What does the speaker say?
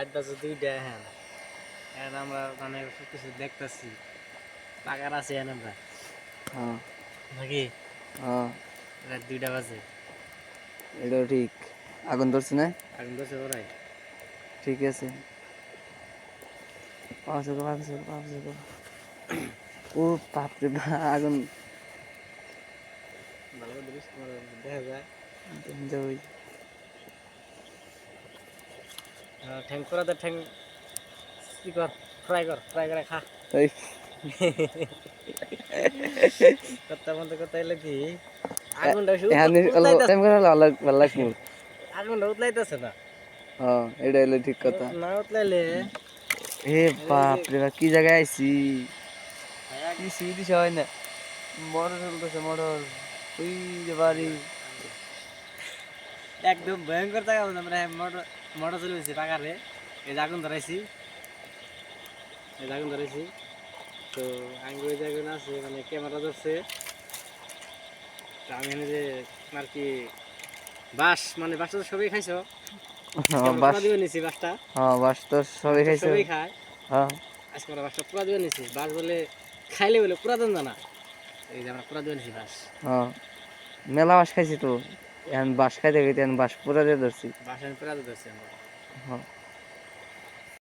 রাত বাজে 2টা। হ্যাঁ, এখন আমরা মানে কিছু দেখতেছি, পাকার আছে এখন আমরা হ্যাঁ নাকি? হ্যাঁ রাত 2টা বাজে, এটাও ঠিক। আগুন ধরছে না? আগুন ধরছে ওরাই। ঠিক আছে। ও বাপরে বাপ, আগুন ভালো করে দেখিস, তোমার দেখা যায়। ওই ঠ্যাং করাতে ঠ্যাং ই কর, ফ্রাই করে খা। ওই কথা বলতে কথা এলো কি, আগুনটা বেশি এখানে উতলাইতেছে, টাইম করে ভালো ভালো লাগবো। আগুনটা উতলাইতেছে না। হ্যাঁ এটা হলো ঠিক কথা। না উতলাইলে হে এই যে বাপরে বাপ, কি জায়গায় আইছি, এক- কিছুই দিশা হয় না। মোটর চলতেছে, মোটর ওই যে বাড়ি। একদম ভয়ঙ্কর জায়গা বলতে আমরা মোটর মোটর চলেছি পাকারে। এই যে আগুন ধরাইছি, এই যে আগুন ধরাইছি। তো আঙ্গুর ওই জায়গায় না আছে, মানে ক্যামেরা ধরছে। তো আমি এখানে যে আর কি বাস, মানে বাসটা তো সবাই খাইছো, আজকে হ্যাঁ আমরা বাস, পুরা দিবে নিছি বাসটা। হ্যাঁ বাস তো বাস সবাই তো খাইছে। সবাই খায়, হ্যাঁ আজকে আমরা বাসটা পুরা দিবে নিছি। বাস বলে খাইলে বলে পুরাতন জানা, এই যে আমরা পুরা দিবে নিছি বাস। হ্যাঁ মেলা বাস খাইছি তো, এখন বাস খাইতে খাইতে এখন বাস পুরা দিয়ে ধরছি। বাস আমি পুরা দিয়ে ধরছি আমরা। হ্যাঁ